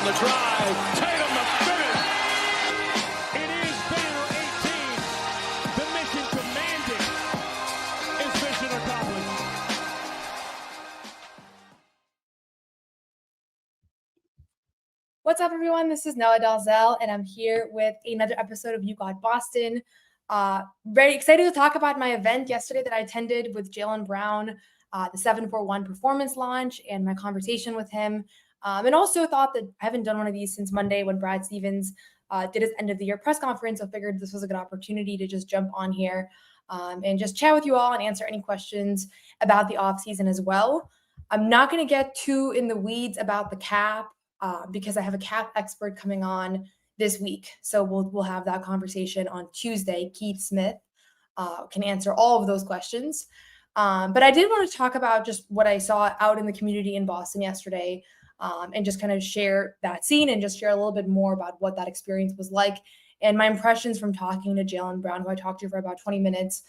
Brown, the drive. Tatum, the finish. It is banner 18. The mission commanded is mission accomplished. What's up, everyone? This is Noa Dalzell, and I'm here with another episode of You Got Boston. Very excited to talk about my event yesterday that I attended with Jaylen Brown, the 741 performance launch, and my conversation with him. And also thought that I haven't done one of these since Monday when Brad Stevens did his end of the year press conference. So I figured this was a good opportunity to just jump on here and just chat with you all and answer any questions about the offseason as well. I'm not going to get too in the weeds about the cap because I have a cap expert coming on this week. So we'll have that conversation on Tuesday. Keith Smith can answer all of those questions. But I did want to talk about just what I saw out in the community in Boston yesterday and just kind of share that scene and just share a little bit more about what that experience was like and my impressions from talking to Jaylen Brown, who I talked to for about 20 minutes,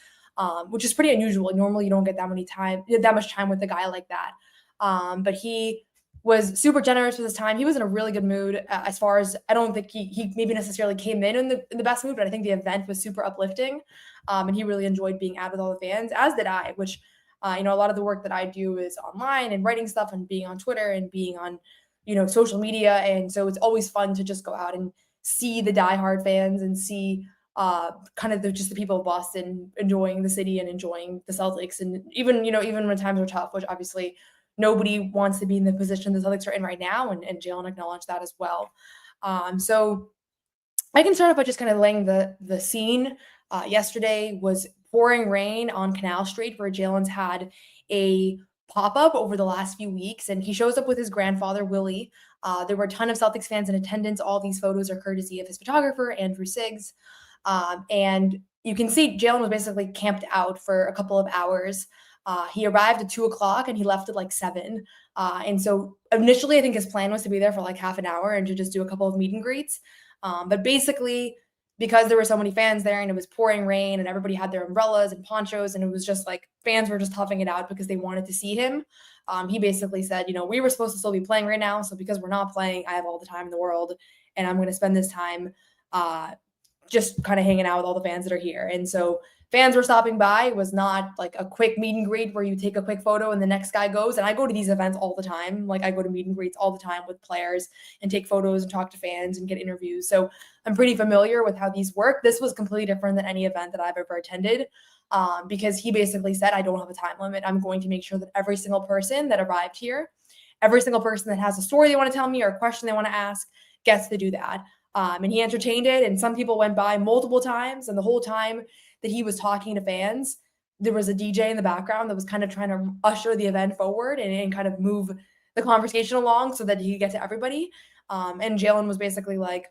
which is pretty unusual. Normally, you don't get that much time with a guy like that. But he was super generous with his time. He was in a really good mood as far as I don't think he maybe necessarily came in the best mood, but I think the event was super uplifting. And he really enjoyed being out with all the fans, as did I, which, a lot of the work that I do is online and writing stuff and being on Twitter and being on, social media. And so it's always fun to just go out and see the diehard fans and see kind of just the people of Boston enjoying the city and enjoying the Celtics. And even when times are tough, which obviously nobody wants to be in the position the Celtics are in right now, and Jaylen acknowledged that as well. So I can start off by just kind of laying the scene. Yesterday was pouring rain on Canal Street, where Jaylen's had a pop-up over the last few weeks, and he shows up with his grandfather, Willie. There were a ton of Celtics fans in attendance. All these photos are courtesy of his photographer, Andrew Siggs. And you can see Jaylen was basically camped out for a couple of hours. He arrived at 2:00 and he left at like 7. And so initially, I think his plan was to be there for like half an hour and to just do a couple of meet and greets. But basically, because there were so many fans there and it was pouring rain and everybody had their umbrellas and ponchos, and it was just like fans were just toughing it out because they wanted to see him. He basically said, we were supposed to still be playing right now. So because we're not playing, I have all the time in the world and I'm going to spend this time just kind of hanging out with all the fans that are here. And so fans were stopping by. It was not like a quick meet and greet where you take a quick photo and the next guy goes. And I go to these events all the time. Like I go to meet and greets all the time with players and take photos and talk to fans and get interviews. So I'm pretty familiar with how these work. This was completely different than any event that I've ever attended because he basically said, I don't have a time limit. I'm going to make sure that every single person that arrived here, every single person that has a story they want to tell me or a question they want to ask gets to do that. And he entertained it. And some people went by multiple times, and the whole time that he was talking to fans, there was a DJ in the background that was kind of trying to usher the event forward and kind of move the conversation along so that he could get to everybody. And Jaylen was basically like,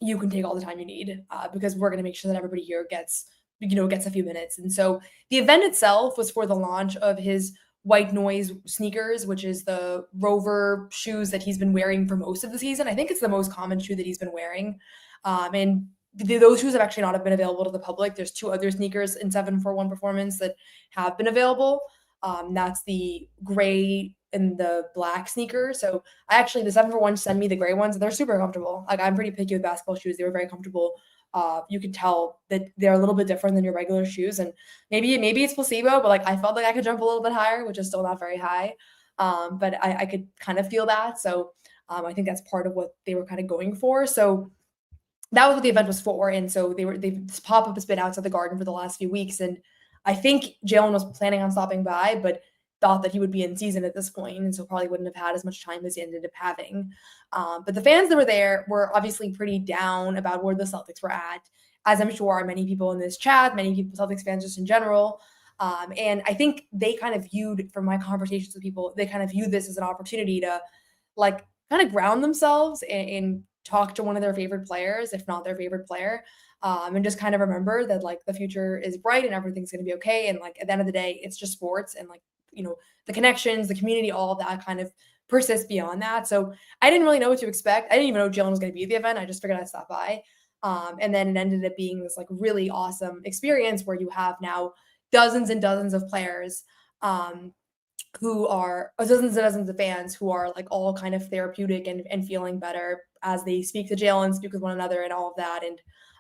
you can take all the time you need because we're going to make sure that everybody here gets a few minutes. And so the event itself was for the launch of his white noise sneakers, which is the rover shoes that he's been wearing for most of the season. I think it's the most common shoe that he's been wearing. And those shoes have actually not been available to the public. There's 2 other sneakers in 741 Performance that have been available. That's the gray and the black sneakers. So the 741 sent me the gray ones. They're super comfortable. Like I'm pretty picky with basketball shoes. They were very comfortable. You can tell that they're a little bit different than your regular shoes. And maybe it's placebo, but like I felt like I could jump a little bit higher, which is still not very high. But I could kind of feel that. So I think that's part of what they were kind of going for. So that was what the event was for. And so this pop-up has been outside the Garden for the last few weeks. And I think Jaylen was planning on stopping by, but thought that he would be in season at this point, and so probably wouldn't have had as much time as he ended up having. But the fans that were there were obviously pretty down about where the Celtics were at, as I'm sure are many people in this chat, many people, Celtics fans just in general. And I think they kind of viewed, from my conversations with people, they kind of viewed this as an opportunity to like kind of ground themselves and talk to one of their favorite players, if not their favorite player, and just kind of remember that like the future is bright and everything's going to be okay. And like at the end of the day, it's just sports, and like, the connections, the community, all of that kind of persists beyond that. So I didn't really know what to expect. I didn't even know Jaylen was going to be at the event. I just figured I'd stop by. And then it ended up being this like really awesome experience where you have now dozens and dozens of players who are dozens and dozens of fans who are like all kind of therapeutic and feeling better as they speak to Jaylen, speak with one another, and all of that. And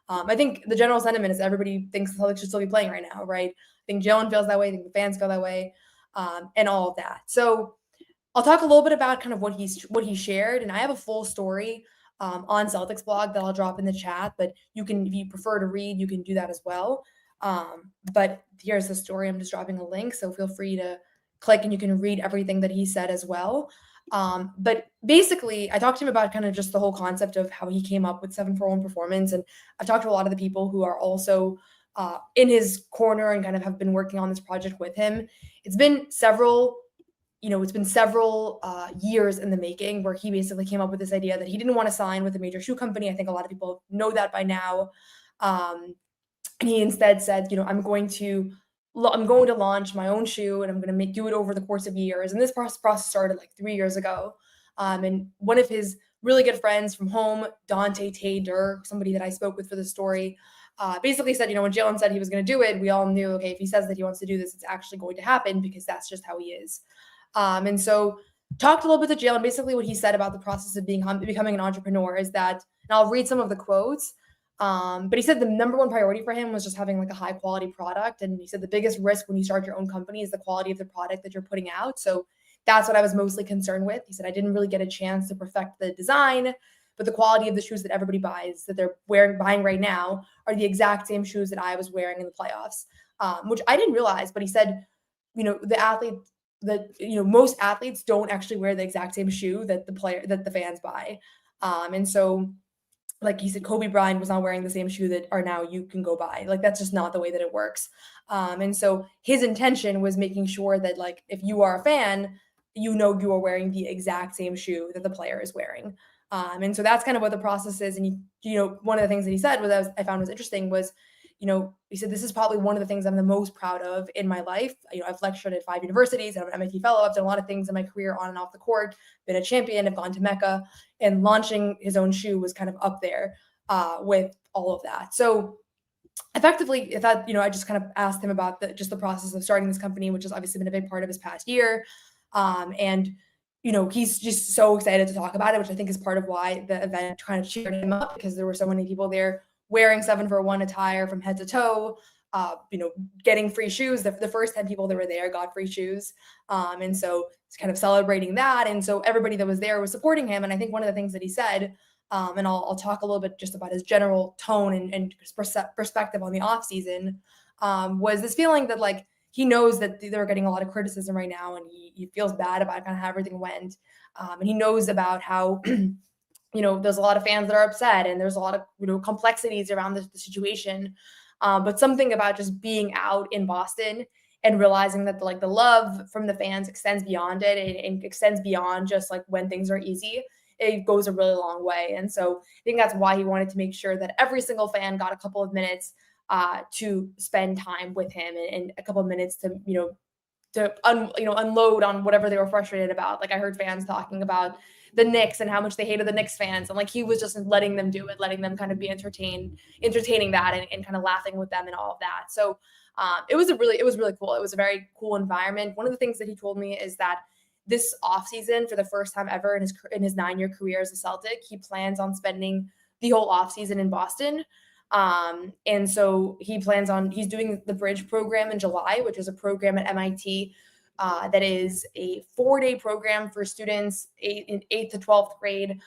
I think the general sentiment is everybody thinks the Celtics should still be playing right now, right? I think Jaylen feels that way. I think the fans feel that way, and all of that. So I'll talk a little bit about kind of what he shared, and I have a full story on Celtics blog that I'll drop in the chat. But you can, if you prefer to read, you can do that as well. But here's the story. I'm just dropping a link, so feel free to click and you can read everything that he said as well. But basically, I talked to him about kind of just the whole concept of how he came up with 7-for-1 performance, and I've talked to a lot of the people who are also in his corner and kind of have been working on this project with him. It's been several years in the making, where he basically came up with this idea that he didn't want to sign with a major shoe company. I think a lot of people know that by now. And he instead said, I'm going to launch my own shoe, and I'm going to do it over the course of years. And this process started like 3 years ago. And one of his really good friends from home, Dante Tader, somebody that I spoke with for the story, basically said, when Jaylen said he was going to do it, we all knew, okay, if he says that he wants to do this, it's actually going to happen, because that's just how he is. And so talked a little bit to Jaylen. Basically what he said about the process of becoming an entrepreneur is that, and I'll read some of the quotes, but he said the number one priority for him was just having like a high quality product. And he said the biggest risk when you start your own company is the quality of the product that you're putting out. So that's what I was mostly concerned with. He said, I didn't really get a chance to perfect the design, but the quality of the shoes that everybody buys, that they're buying right now, are the exact same shoes that I was wearing in the playoffs, which I didn't realize. But he said, most athletes don't actually wear the exact same shoe that the fans buy. And so, like he said, Kobe Bryant was not wearing the same shoe that are now you can go buy. Like, that's just not the way that it works. And so his intention was making sure that, like, if you are a fan, you are wearing the exact same shoe that the player is wearing. And so that's kind of what the process is. And one of the things that he said I found was interesting was, he said, this is probably one of the things I'm the most proud of in my life. I've lectured at 5 universities. I'm an MIT fellow. I've done a lot of things in my career on and off the court, been a champion, I've gone to Mecca, and launching his own shoe was kind of up there with all of that. So effectively, I just kind of asked him about the process of starting this company, which has obviously been a big part of his past year. And he's just so excited to talk about it, which I think is part of why the event kind of cheered him up, because there were so many people there wearing 7-for-1 attire from head to toe, getting free shoes. The first 10 people that were there got free shoes. And so it's kind of celebrating that. And so everybody that was there was supporting him. And I think one of the things that he said, and I'll talk a little bit just about his general tone and perspective on the off season, was this feeling that, like, he knows that they're getting a lot of criticism right now, and he feels bad about kind of how everything went. And he knows about how, there's a lot of fans that are upset, and there's a lot of, complexities around the situation. But something about just being out in Boston and realizing that the love from the fans extends beyond it, and extends beyond just like when things are easy. It goes a really long way. And so I think that's why he wanted to make sure that every single fan got a couple of minutes to spend time with him, and a couple of minutes to, unload on whatever they were frustrated about. Like, I heard fans talking about the Knicks and how much they hated the Knicks fans. And like, he was just letting them do it, letting them kind of be entertaining that, and kind of laughing with them and all of that. So it was really cool. It was a very cool environment. One of the things that he told me is that this offseason, for the first time ever in his 9-year career as a Celtic, he plans on spending the whole offseason in Boston. And so he's doing the Bridge program in July, which is a program at MIT that is a 4-day program for students in 8th to 12th grade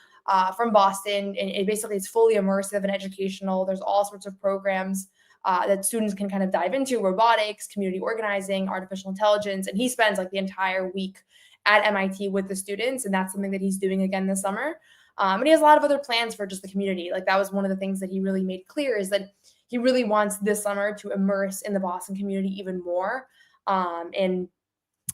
from Boston. And it's fully immersive and educational. There's all sorts of programs that students can kind of dive into: robotics, community organizing, artificial intelligence. And he spends like the entire week at MIT with the students. And that's something that he's doing again this summer. And he has a lot of other plans for just the community. Like, that was one of the things that he really made clear, is that he really wants this summer to immerse in the Boston community even more. And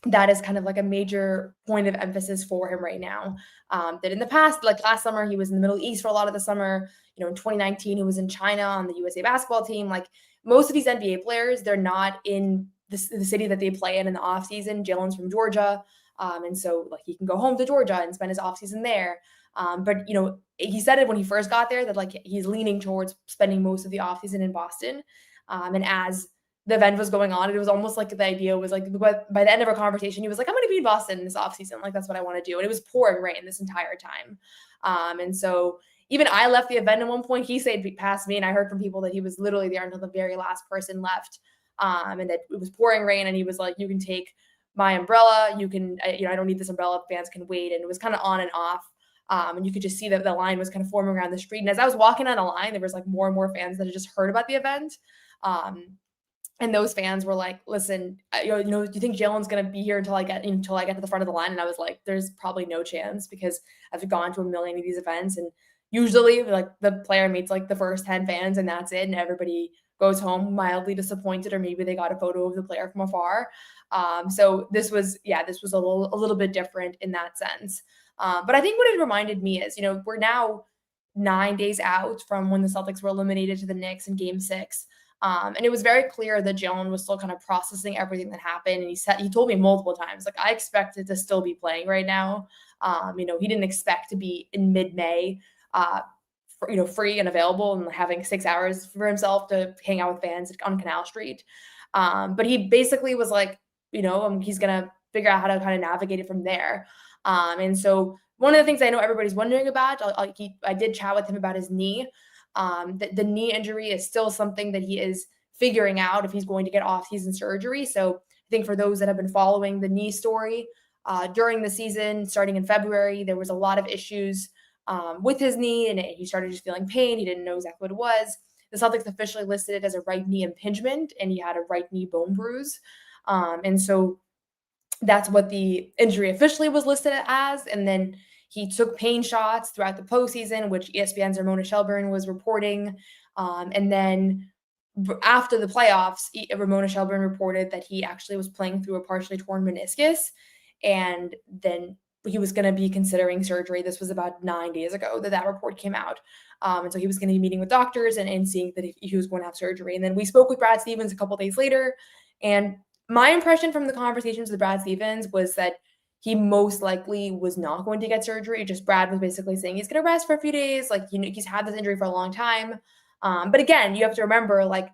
that is kind of like a major point of emphasis for him right now. That in the past, like last summer, he was in the Middle East for a lot of the summer. In 2019, he was in China on the USA basketball team. Like, most of these NBA players, they're not in the city that they play in the off season. Jaylen's from Georgia. And so like, he can go home to Georgia and spend his off season there. But he said it when he first got there, that like he's leaning towards spending most of the offseason in Boston. And as the event was going on, it was almost like the idea was like, by the end of our conversation, he was like, I'm going to be in Boston this offseason. Like, that's what I want to do. And it was pouring rain this entire time. And so even I left the event at one point. He stayed past me, and I heard from people that he was literally there until the very last person left. And that it was pouring rain, and he was like, you can take my umbrella. You can, I don't need this umbrella. Fans can wait. And it was kind of on and off. And you could just see that the line was kind of forming around the street. And as I was walking on the line, there was like more and more fans that had just heard about the event. And those fans were like, listen, do you think Jaylen's going to be here until I get to the front of the line? And I was like, there's probably no chance, because I've gone to a million of these events, and usually like the player meets like the first 10 fans and that's it. And everybody goes home mildly disappointed, or maybe they got a photo of the player from afar. So this was a little bit different in that sense. But I think what it reminded me is, we're now 9 days out from when the Celtics were eliminated to the Knicks in Game 6. And it was very clear that Jaylen was still kind of processing everything that happened. And he told me multiple times, like, I expected to still be playing right now. He didn't expect to be in mid-May, free and available and having 6 hours for himself to hang out with fans on Canal Street. But he basically was like, he's going to figure out how to kind of navigate it from there. And so one of the things I know everybody's wondering about, I did chat with him about his knee. The knee injury is still something that he is figuring out if he's going to get off-season surgery. So I think for those that have been following the knee story, during the season, starting in February, there was a lot of issues with his knee, and he started just feeling pain. He didn't know exactly what it was. The Celtics officially listed it as a right knee impingement, and he had a right knee bone bruise. And so that's what the injury officially was listed as. And then he took pain shots throughout the postseason, which ESPN's Ramona Shelburne was reporting. And then after the playoffs, Ramona Shelburne reported that he actually was playing through a partially torn meniscus. And then he was going to be considering surgery. This was about 9 days ago that report came out. And so he was going to be meeting with doctors and seeing that he was going to have surgery. And then we spoke with Brad Stevens a couple days later. And my impression from the conversations with Brad Stevens was that he most likely was not going to get surgery. Just Brad was basically saying he's going to rest for a few days. Like, he's had this injury for a long time. But again, you have to remember, like,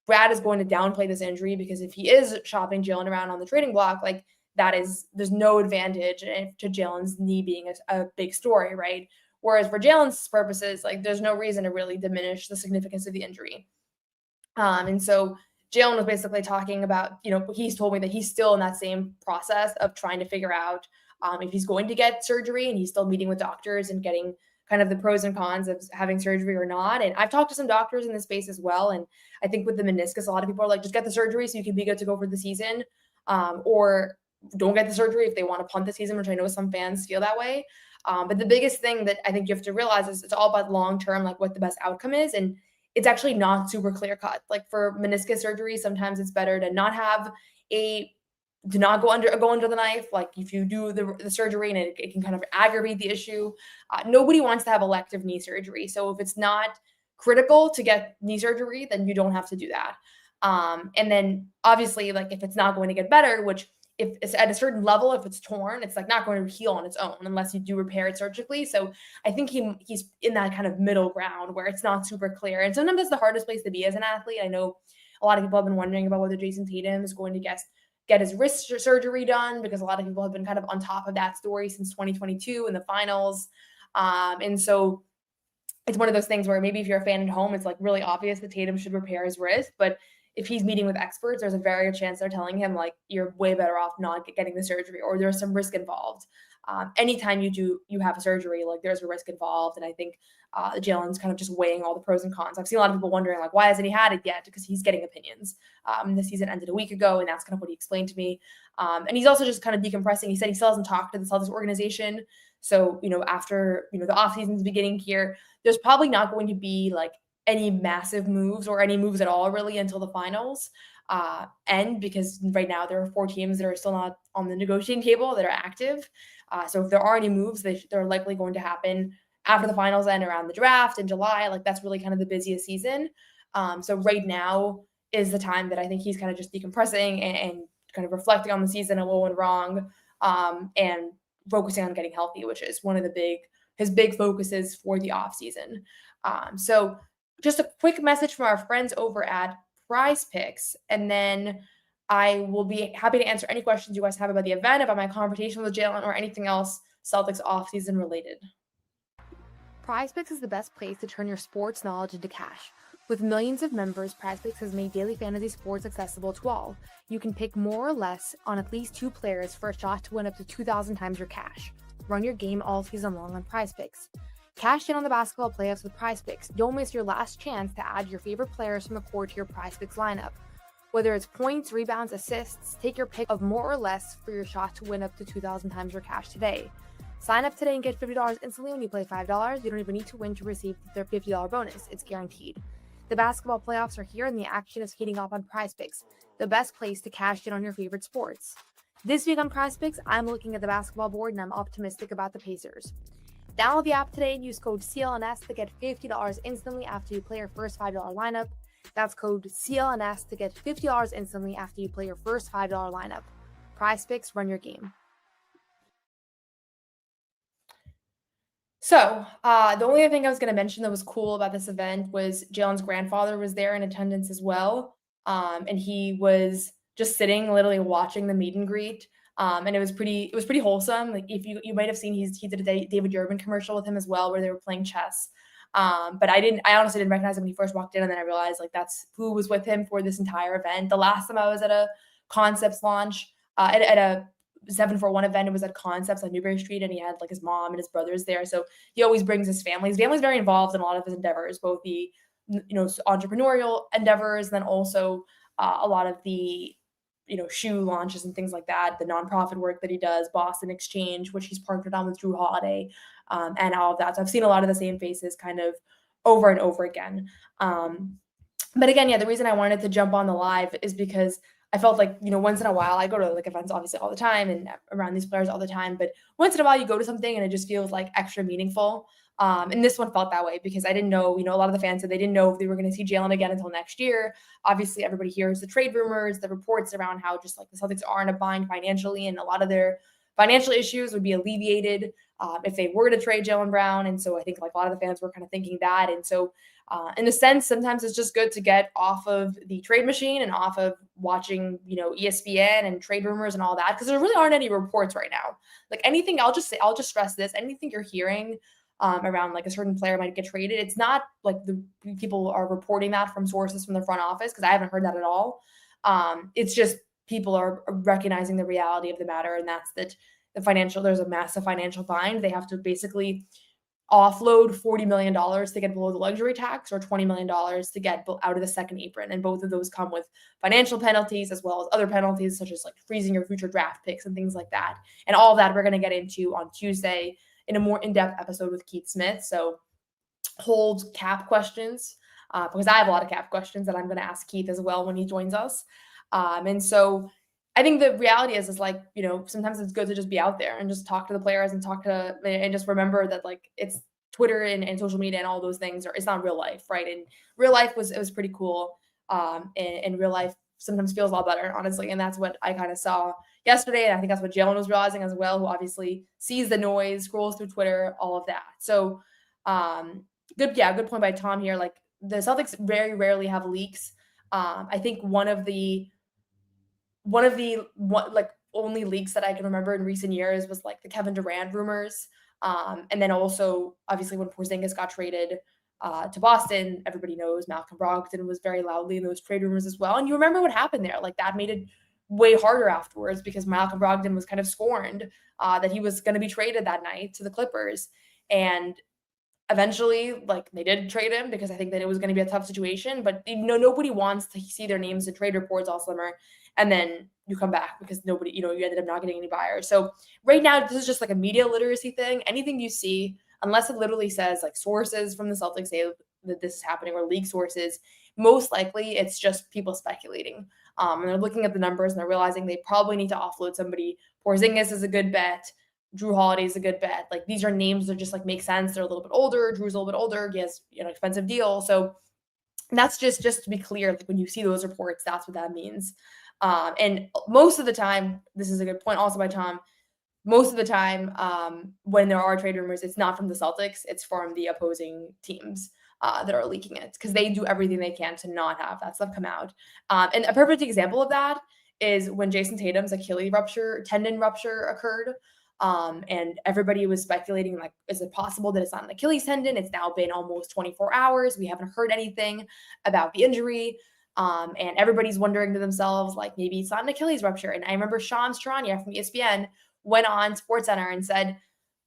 Brad is going to downplay this injury, because if he is shopping Jaylen around on the trading block, like, there's no advantage to Jaylen's knee being a big story, right? Whereas for Jaylen's purposes, like, there's no reason to really diminish the significance of the injury. And so Jaylen was basically talking about, he's told me that he's still in that same process of trying to figure out if he's going to get surgery, and he's still meeting with doctors and getting kind of the pros and cons of having surgery or not. And I've talked to some doctors in this space as well. And I think with the meniscus, a lot of people are like, just get the surgery so you can be good to go for the season, or don't get the surgery if they want to punt the season, which I know some fans feel that way. But the biggest thing that I think you have to realize is it's all about long-term, like what the best outcome is. And it's actually not super clear cut. Like for meniscus surgery, sometimes it's better to not go under the knife. Like if you do the surgery and it can kind of aggravate the issue. Nobody wants to have elective knee surgery. So if it's not critical to get knee surgery, then you don't have to do that. And then obviously, like if it's not going to get better, which if it's at a certain level, if it's torn, it's like not going to heal on its own unless you do repair it surgically. So I think he's in that kind of middle ground where it's not super clear. And sometimes that's the hardest place to be as an athlete. I know a lot of people have been wondering about whether Jason Tatum is going to get his wrist surgery done, because a lot of people have been kind of on top of that story since 2022 in the finals. And so it's one of those things where maybe if you're a fan at home, it's like really obvious that Tatum should repair his wrist, but if he's meeting with experts, there's a very good chance they're telling him, like, you're way better off not getting the surgery, or there's some risk involved. Anytime you have a surgery, like there's a risk involved. And I think Jaylen's kind of just weighing all the pros and cons. I've seen a lot of people wondering, like, why hasn't he had it yet? Because he's getting opinions. The season ended a week ago, and that's kind of what he explained to me. And he's also just kind of decompressing. He said he still hasn't talked to the Celtics organization. So, after, the offseason's beginning here, there's probably not going to be like any massive moves or any moves at all really until the finals end, because right now there are 4 teams that are still not on the negotiating table that are active. So if there are any moves, they're likely going to happen after the finals end, around the draft in July. Like that's really kind of the busiest season. So right now is the time that I think he's kind of just decompressing and kind of reflecting on the season and what went wrong, and focusing on getting healthy, which is one of his big focuses for the offseason. So just a quick message from our friends over at Prize Picks. And then I will be happy to answer any questions you guys have about the event, about my conversation with Jaylen, or anything else Celtics offseason related. Prize Picks is the best place to turn your sports knowledge into cash. With millions of members, Prize Picks has made daily fantasy sports accessible to all. You can pick more or less on at least 2 players for a shot to win up to 2,000 times your cash. Run your game all season long on Prize Picks. Cash in on the basketball playoffs with Prize Picks. Don't miss your last chance to add your favorite players from the core to your Prize Picks lineup. Whether it's points, rebounds, assists, take your pick of more or less for your shot to win up to 2,000 times your cash today. Sign up today and get $50 instantly when you play $5. You don't even need to win to receive their $50 bonus. It's guaranteed. The basketball playoffs are here and the action is heating up on Prize Picks, the best place to cash in on your favorite sports. This week on Prize Picks, I'm looking at the basketball board and I'm optimistic about the Pacers. Download the app today and use code CLNS to get $50 instantly after you play your first $5 lineup. That's code CLNS to get $50 instantly after you play your first $5 lineup. Prize Picks, run your game. So the only other thing I was going to mention that was cool about this event was Jaylen's grandfather was there in attendance as well. And he was just sitting, literally watching the meet and greet. And it was pretty wholesome. Like if you might have seen, he did a David Urban commercial with him as well, where they were playing chess. But I honestly didn't recognize him when he first walked in. And then I realized like that's who was with him for this entire event. The last time I was at a Concepts launch, at a 741 event, it was at Concepts on Newbury Street, and he had like his mom and his brothers there. So he always brings his family. His family's very involved in a lot of his endeavors, both the entrepreneurial endeavors, and then also a lot of the shoe launches and things like that, the nonprofit work that he does, Boston Exchange, which he's partnered on with Drew Holiday, and all of that. So I've seen a lot of the same faces kind of over and over again. But again, yeah, the reason I wanted to jump on the live is because I felt like, once in a while, I go to like events obviously all the time and around these players all the time, but once in a while you go to something and it just feels like extra meaningful. And this one felt that way because I didn't know, a lot of the fans said they didn't know if they were going to see Jaylen again until next year. Obviously, everybody hears the trade rumors, the reports around how just like the Celtics are in a bind financially, and a lot of their financial issues would be alleviated if they were to trade Jaylen Brown. And so I think like a lot of the fans were kind of thinking that. And so in a sense, sometimes it's just good to get off of the trade machine and off of watching, ESPN and trade rumors and all that, because there really aren't any reports right now. Like anything, I'll just stress this, anything you're hearing around like a certain player might get traded, it's not like the people are reporting that from sources from the front office, because I haven't heard that at all. It's just people are recognizing the reality of the matter, and that's that there's a massive financial bind. They have to basically offload $40 million to get below the luxury tax, or $20 million to get out of the second apron. And both of those come with financial penalties as well as other penalties, such as like freezing your future draft picks and things like that. And all of that we're going to get into on Tuesday in a more in-depth episode with Keith Smith. So hold cap questions because I have a lot of cap questions that I'm going to ask Keith as well when he joins us. And so I think the reality is like, sometimes it's good to just be out there and just talk to the players and just remember that like it's Twitter and social media and all those things it's not real life, right? And real life was pretty cool. And real life sometimes feels a lot better, honestly. And that's what I kind of saw yesterday. And I think that's what Jaylen was realizing as well, who obviously sees the noise, scrolls through Twitter, all of that. So good point by Tom here. Like the Celtics very rarely have leaks. I think one of the only leaks that I can remember in recent years was like the Kevin Durant rumors. And then also obviously when Porzingis got traded to Boston, everybody knows Malcolm Brogdon was very loudly in those trade rumors as well. And you remember what happened there. Like that made it way harder afterwards because Malcolm Brogdon was kind of scorned that he was going to be traded that night to the Clippers. And eventually, like they did trade him because I think that it was going to be a tough situation, but nobody wants to see their names in trade reports all summer. And then you come back because nobody, you ended up not getting any buyers. So right now, this is just like a media literacy thing. Anything you see, unless it literally says like sources from the Celtics say that this is happening or league sources, most likely it's just people speculating. And they're looking at the numbers and they're realizing they probably need to offload somebody. Porzingis is a good bet. Drew Holiday is a good bet. Like these are names that just like make sense. They're a little bit older. Drew's a little bit older. He has, expensive deal. So that's just to be clear, like when you see those reports, that's what that means. And most of the time, this is a good point also by Tom, most of the time when there are trade rumors, it's not from the Celtics, it's from the opposing teams. that are leaking it, because they do everything they can to not have that stuff come out. And a perfect example of that is when Jason Tatum's Achilles tendon rupture occurred. And everybody was speculating, like, is it possible that it's not an Achilles tendon? It's now been almost 24 hours. We haven't heard anything about the injury. And everybody's wondering to themselves, like, maybe it's not an Achilles rupture. And I remember Sean Strania from ESPN went on SportsCenter and said,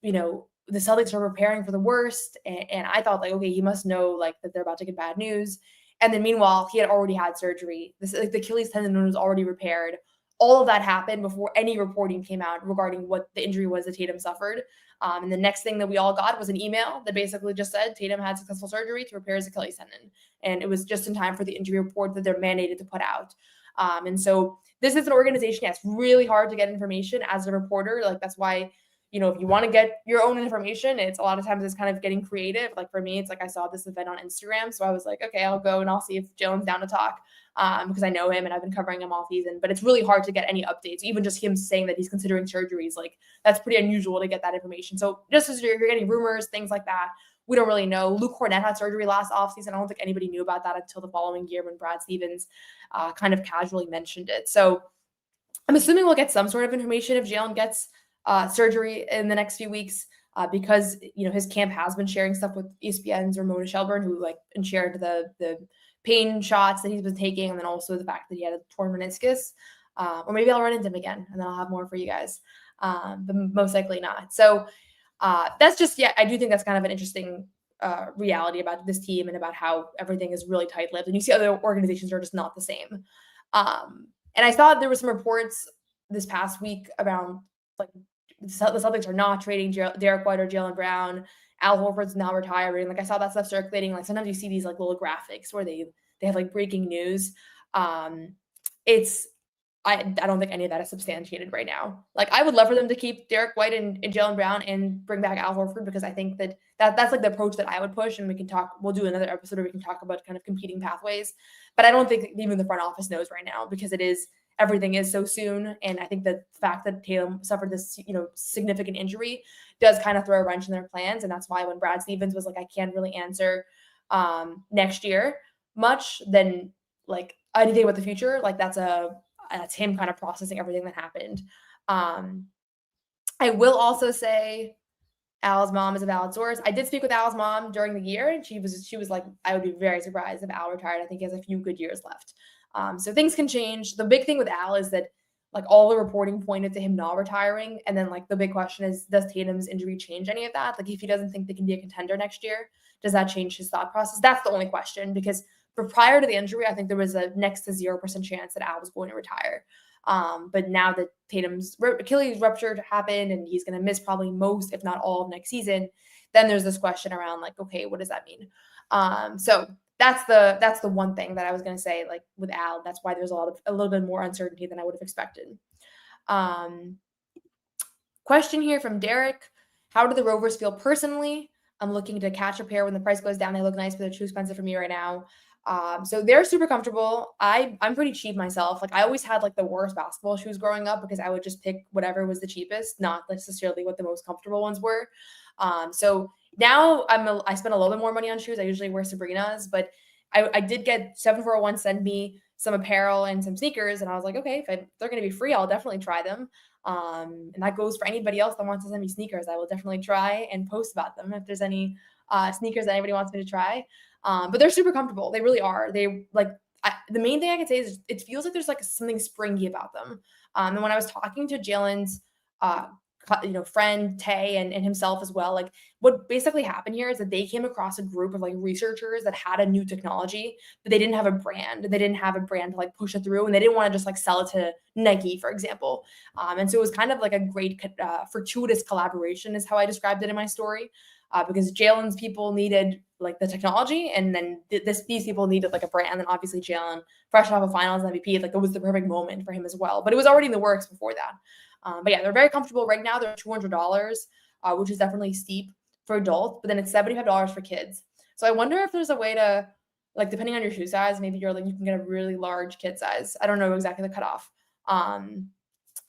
the Celtics are preparing for the worst. And I thought, like, okay, he must know, like, that they're about to get bad news. And then meanwhile, he had already had surgery. The Achilles tendon was already repaired. All of that happened before any reporting came out regarding what the injury was that Tatum suffered. And the next thing that we all got was an email that basically just said Tatum had successful surgery to repair his Achilles tendon. And it was just in time for the injury report that they're mandated to put out. And so this is an organization that's really hard to get information as a reporter. Like, that's why, if you want to get your own information, it's a lot of times it's kind of getting creative. Like, for me, it's like I saw this event on Instagram. So I was like, okay, I'll go and I'll see if Jaylen's down to talk, because I know him and I've been covering him all season. But it's really hard to get any updates. Even just him saying that he's considering surgeries, like, that's pretty unusual to get that information. So just as you're getting rumors, things like that, we don't really know. Luke Cornett had surgery last offseason. I don't think anybody knew about that until the following year when Brad Stevens kind of casually mentioned it. So I'm assuming we'll get some sort of information if Jaylen gets surgery in the next few weeks, because his camp has been sharing stuff with ESPN's Ramona Shelburne, who shared the pain shots that he's been taking, and then also the fact that he had a torn meniscus. Or maybe I'll run into him again, and then I'll have more for you guys, but most likely not. So that's just, I do think that's kind of an interesting reality about this team and about how everything is really tight-lipped, and you see other organizations are just not the same. And I saw there were some reports this past week around, like, the Celtics are not trading Derek White or Jaylen Brown. Al Horford's not retiring. Like, I saw that stuff circulating. Like, sometimes you see these, like, little graphics where they have, like, breaking news. I don't think any of that is substantiated right now. Like, I would love for them to keep Derek White and Jaylen Brown and bring back Al Horford, because I think that's like the approach that I would push. And we'll do another episode where we can talk about kind of competing pathways. But I don't think even the front office knows right now, because everything is so soon. And I think the fact that Tatum suffered this, significant injury does kind of throw a wrench in their plans. And that's why when Brad Stevens was like, I can't really answer next year much, then, like, anything with the future, like, that's him kind of processing everything that happened. I will also say Al's mom is a valid source. I did speak with Al's mom during the year, and she was like, I would be very surprised if Al retired. I think he has a few good years left. So things can change. The big thing with Al is that, like, all the reporting pointed to him not retiring. And then, like, the big question is, does Tatum's injury change any of that? Like, if he doesn't think they can be a contender next year, does that change his thought process? That's the only question, because prior to the injury, I think there was a next to 0% chance that Al was going to retire. But now that Tatum's Achilles rupture happened and he's going to miss probably most, if not all, of next season, then there's this question around, like, okay, what does that mean? So that's the one thing that I was going to say, like, with Al. That's why there's a little bit more uncertainty than I would have expected. Question here from Derek: how do the Rovers feel personally? I'm looking to catch a pair when the price goes down. They look nice, but they're too expensive for me right now. So they're super comfortable. I'm pretty cheap myself. Like, I always had, like, the worst basketball shoes growing up, because I would just pick whatever was the cheapest, not necessarily what the most comfortable ones were. So now I spend a little bit more money on shoes. I usually wear Sabrina's, but I did get 7401 send me some apparel and some sneakers, and I was like, okay, if they're going to be free, I'll definitely try them. And that goes for anybody else that wants to send me sneakers. I will definitely try and post about them if there's any sneakers that anybody wants me to try. But they're super comfortable. They really are. The main thing I can say is it feels like there's, like, something springy about them. And when I was talking to Jaylen's, friend Tay and himself as well, like, what basically happened here is that they came across a group of, like, researchers that had a new technology, but they didn't have a brand. They didn't have a brand to, like, push it through, and they didn't want to just, like, sell it to Nike, for example. And so it was kind of like a great fortuitous collaboration is how I described it in my story. Because Jaylen's people needed, like, the technology, and then these people needed, like, a brand. And obviously Jaylen, fresh off of finals MVP, like, it was the perfect moment for him as well. But it was already in the works before that. But yeah, they're very comfortable right now. They're $200, which is definitely steep for adults, but then it's $75 for kids. So I wonder if there's a way to, like, depending on your shoe size, maybe you can get a really large kid size. I don't know exactly the cutoff. I'm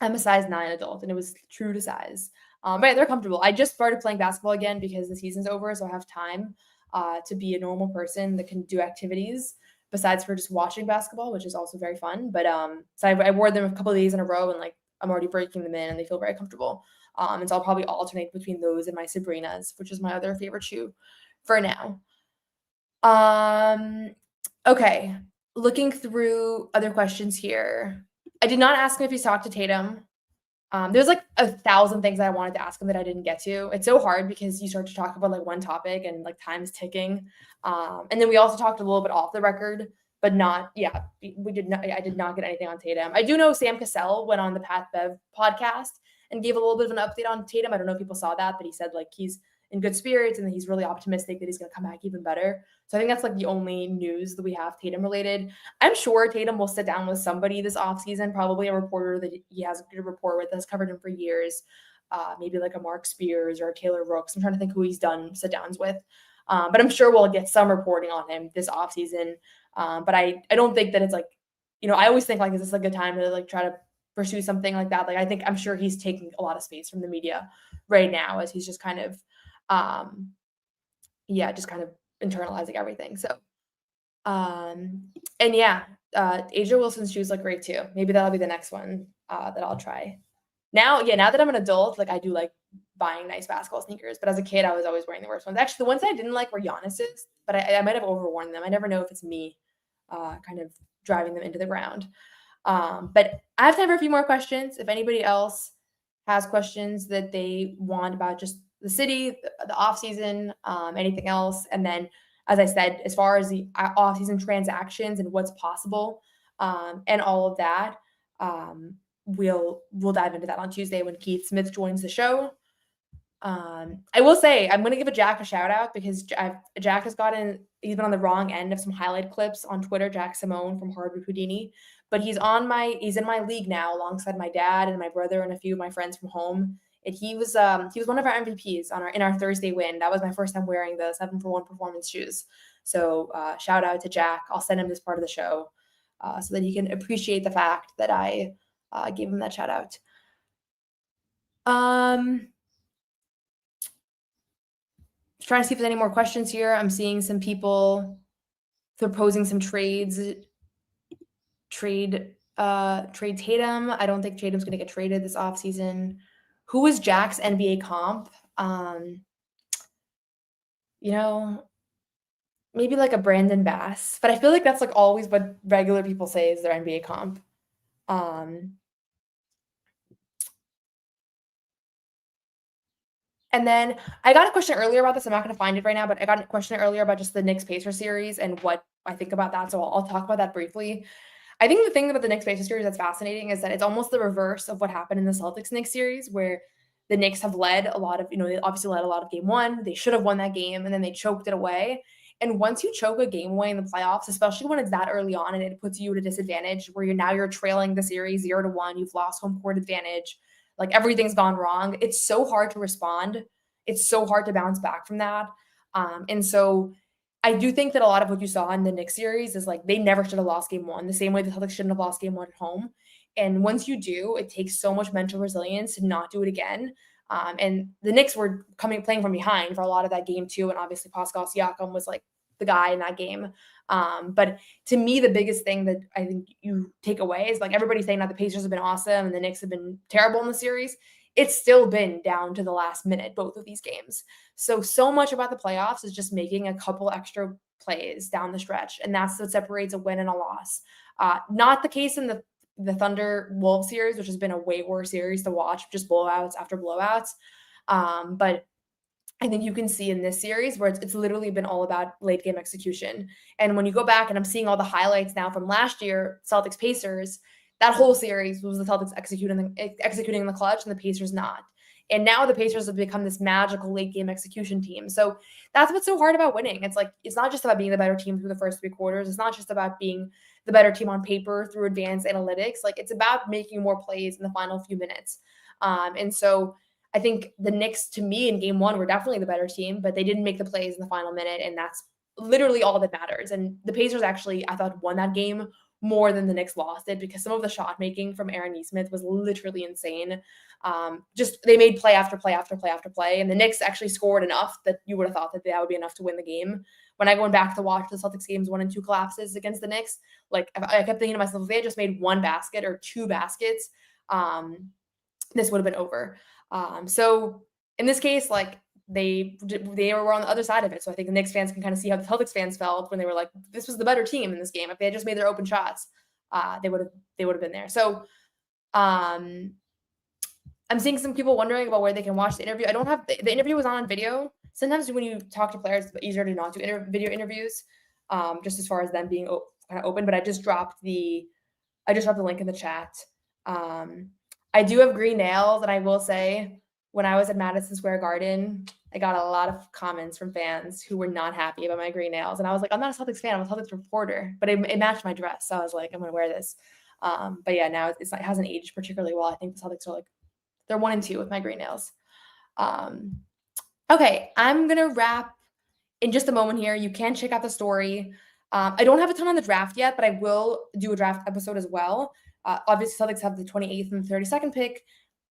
a size 9 adult, and it was true to size. But yeah, they're comfortable. I just started playing basketball again because the season's over, so I have time. to be a normal person that can do activities besides for just watching basketball, which is also very fun. But so I wore them a couple of days in a row, and like I'm already breaking them in, and they feel very comfortable. And so I'll probably alternate between those and my Sabrina's, which is my other favorite shoe for now. Okay, looking through other questions here. I did not ask him if he's talked to Tatum. There's like 1,000 things I wanted to ask him that I didn't get to. It's so hard because you start to talk about like one topic and like time is ticking. And then we also talked a little bit off the record, but not, yeah, we did not, I did not get anything on Tatum. I do know Sam Cassell went on the Pat Bev podcast and gave a little bit of an update on Tatum. I don't know if people saw that, but he said like he's in good spirits and he's really optimistic that he's going to come back even better. So I think that's like the only news that we have Tatum related. I'm sure Tatum will sit down with somebody this offseason, probably a reporter that he has a good rapport with, has covered him for years, maybe like a Mark Spears or a Taylor Rooks. I'm trying to think who he's done sit downs with. But I'm sure we'll get some reporting on him this offseason. But I don't think that it's like, I always think like, is this a good time to like try to pursue something like that? Like, I'm sure he's taking a lot of space from the media right now as he's just kind of, just kind of internalizing everything. So, and yeah, Asia Wilson's shoes look great too. Maybe that'll be the next one that I'll try. Now that I'm an adult, like I do like buying nice basketball sneakers, but as a kid, I was always wearing the worst ones. Actually, the ones I didn't like were Giannis's, but I might have overworn them. I never know if it's me kind of driving them into the ground. But I have time for a few more questions. If anybody else has questions that they want about just the city, the off season, anything else. And then, as I said, as far as the off season transactions and what's possible, and all of that, we'll dive into that on Tuesday when Keith Smith joins the show. I will say I'm going to give Jack a shout out because Jack has he's been on the wrong end of some highlight clips on Twitter. Jack Simone from Hardwood Houdini, but he's in my league now alongside my dad and my brother and a few of my friends from home. And he was one of our MVPs in our Thursday win. That was my first time wearing the 7-for-1 performance shoes. So shout out to Jack. I'll send him this part of the show so that he can appreciate the fact that I gave him that shout out. Trying to see if there's any more questions here. I'm seeing some people proposing some trades. Trade Tatum. I don't think Tatum's going to get traded this offseason. Who is Jack's NBA comp? Maybe like a Brandon Bass, but I feel like that's like always what regular people say is their NBA comp. And then I got a question earlier about this. I'm not going to find it right now, but I got a question earlier about just the Knicks-Pacers series and what I think about that. So I'll talk about that briefly. I think the thing about the Knicks-Pacers series that's fascinating is that it's almost the reverse of what happened in the Celtics-Knicks series, where the Knicks have led a lot of, they obviously led a lot of game one. They should have won that game, and then they choked it away. And once you choke a game away in the playoffs, especially when it's that early on and it puts you at a disadvantage where you're trailing the series 0-1, you've lost home court advantage, like everything's gone wrong. It's so hard to respond. It's so hard to bounce back from that. And so I do think that a lot of what you saw in the Knicks series is like they never should have lost game one, the same way the Celtics shouldn't have lost game one at home. And once you do, it takes so much mental resilience to not do it again. And the Knicks were playing from behind for a lot of that game too. And obviously Pascal Siakam was like the guy in that game. But to me, the biggest thing that I think you take away is like everybody's saying that the Pacers have been awesome and the Knicks have been terrible in the series. It's still been down to the last minute, both of these games. So much about the playoffs is just making a couple extra plays down the stretch. And that's what separates a win and a loss. Not the case in the Thunder Wolves series, which has been a way worse series to watch, just blowouts after blowouts. But I think you can see in this series where it's literally been all about late game execution. And when you go back and I'm seeing all the highlights now from last year, Celtics Pacers, that whole series was the Celtics executing in the clutch and the Pacers not. And now the Pacers have become this magical late game execution team. So that's what's so hard about winning. It's like, it's not just about being the better team through the first three quarters. It's not just about being the better team on paper through advanced analytics. Like it's about making more plays in the final few minutes. And so I think the Knicks, to me, in game one, were definitely the better team, but they didn't make the plays in the final minute. And that's literally all that matters. And the Pacers actually, I thought, won that game more than the Knicks lost it, because some of the shot making from Aaron Nesmith was literally insane. Just they made play after play after play after play, and the Knicks actually scored enough that you would have thought that would be enough to win the game. When I went back to watch the Celtics games 1 and 2 collapses against the Knicks, like I kept thinking to myself, if they had just made 1 basket or 2 baskets, this would have been over. So in this case, like they were on the other side of it. So I think the Knicks fans can kind of see how the Celtics fans felt when they were like, this was the better team in this game. If they had just made their open shots, they would have been there. So I'm seeing some people wondering about where they can watch the interview. I don't have the interview was on video. Sometimes when you talk to players, it's easier to not do video interviews, just as far as them being kind of open. But I just dropped the link in the chat. I do have green nails, and I will say, when I was at Madison Square Garden, I got a lot of comments from fans who were not happy about my green nails. And I was like, I'm not a Celtics fan, I'm a Celtics reporter. But it matched my dress. So I was like, I'm going to wear this. But yeah, now it hasn't aged particularly well. I think the Celtics are they're 1 and 2 with my green nails. Okay, I'm going to wrap in just a moment here. You can check out the story. I don't have a ton on the draft yet, but I will do a draft episode as well. Obviously, Celtics have the 28th and the 32nd pick.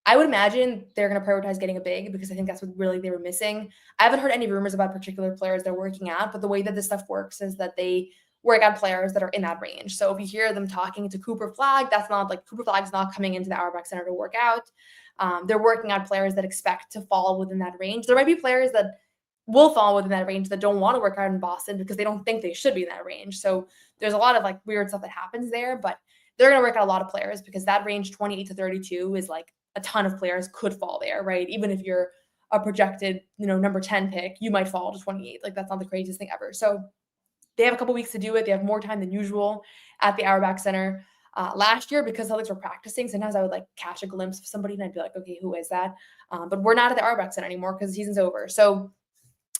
I would imagine they're going to prioritize getting a big, because I think that's what really they were missing. I haven't heard any rumors about particular players they're working out, but the way that this stuff works is that they work out players that are in that range. So if you hear them talking to Cooper Flagg, that's not like Cooper Flagg's not coming into the Auerbach Center to work out. They're working out players that expect to fall within that range. There might be players that will fall within that range that don't want to work out in Boston because they don't think they should be in that range. So there's a lot of like weird stuff that happens there, but they're going to work out a lot of players because that range 28 to 32 is like a ton of players could fall there, right? Even if you're a projected, number 10 pick, you might fall to 28. Like that's not the craziest thing ever. So they have a couple weeks to do it. They have more time than usual at the Auerbach Center. Last year, because Celtics were practicing, sometimes I would like catch a glimpse of somebody and I'd be like, okay, who is that? But we're not at the Auerbach Center anymore because the season's over. So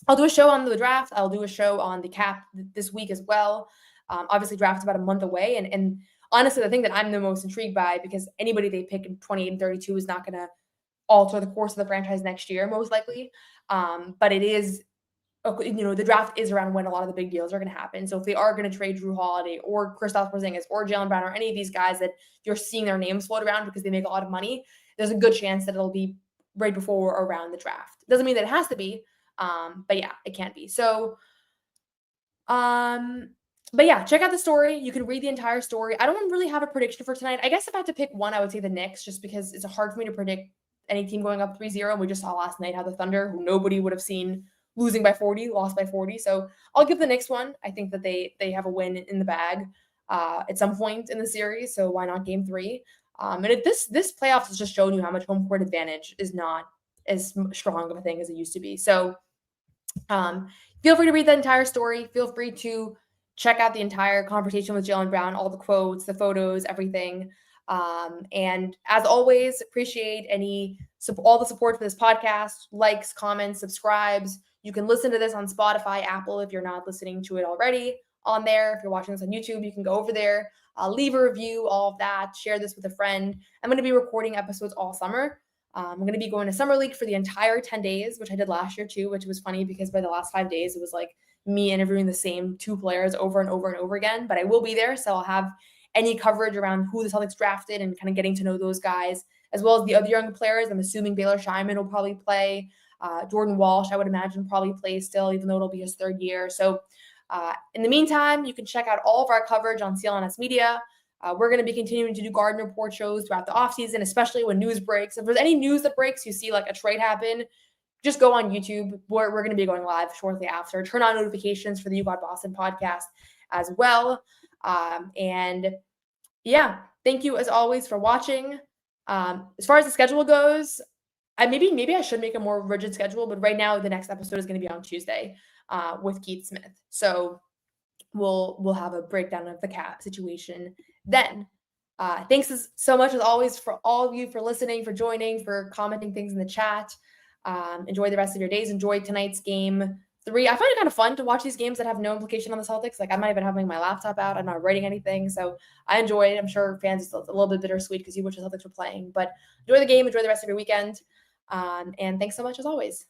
I'll do a show on the draft. I'll do a show on the cap this week as well. Obviously, draft's about a month away. And honestly, the thing that I'm the most intrigued by, because anybody they pick in 28 and 32 is not going to alter the course of the franchise next year, most likely. But it is, the draft is around when a lot of the big deals are going to happen. So if they are going to trade Drew Holiday or Kristaps Porzingis or Jaylen Brown or any of these guys that you're seeing their names float around because they make a lot of money, there's a good chance that it'll be right before or around the draft. Doesn't mean that it has to be. But yeah, it can be. So, but yeah, check out the story. You can read the entire story. I don't really have a prediction for tonight. I guess if I had to pick one, I would say the Knicks, just because it's hard for me to predict any team going up 3-0. And we just saw last night how the Thunder, who nobody would have seen losing by 40, lost by 40. So I'll give the Knicks one. I think that they have a win in the bag at some point in the series. So why not game 3? And this playoffs has just shown you how much home court advantage is not as strong of a thing as it used to be. So feel free to read the entire story. Feel free to check out the entire conversation with Jaylen Brown, all the quotes, the photos, everything. And as always, appreciate all the support for this podcast, likes, comments, subscribes. You can listen to this on Spotify, Apple, if you're not listening to it already on there. If you're watching this on YouTube, you can go over there, leave a review, all of that, share this with a friend. I'm going to be recording episodes all summer. I'm going to be going to Summer League for the entire 10 days, which I did last year too, which was funny because by the last 5 days, it was like me interviewing the same 2 players over and over and over again. But I will be there, so I'll have any coverage around who the Celtics drafted and kind of getting to know those guys, as well as the other young players. I'm assuming Baylor Scheinman will probably play. Jordan Walsh, I would imagine, probably plays still, even though it'll be his 3rd year. So in the meantime, you can check out all of our coverage on CLNS Media. We're going to be continuing to do Garden Report shows throughout the offseason, especially when news breaks. If there's any news that breaks, you see like a trade happen, just go on YouTube. We're going to be going live shortly after. Turn on notifications for the You Got Boston podcast as well. And yeah, thank you as always for watching. As far as the schedule goes, maybe I should make a more rigid schedule, but right now the next episode is going to be on Tuesday with Keith Smith. So we'll have a breakdown of the cap situation then. Thanks so much as always for all of you for listening, for joining, for commenting things in the chat. Enjoy the rest of your days. Enjoy tonight's game 3. I find it kind of fun to watch these games that have no implication on the Celtics. Like I'm not even having my laptop out. I'm not writing anything. So I enjoy it. I'm sure fans it's a little bit bittersweet because you wish the Celtics were playing, but enjoy the game. Enjoy the rest of your weekend. And thanks so much as always.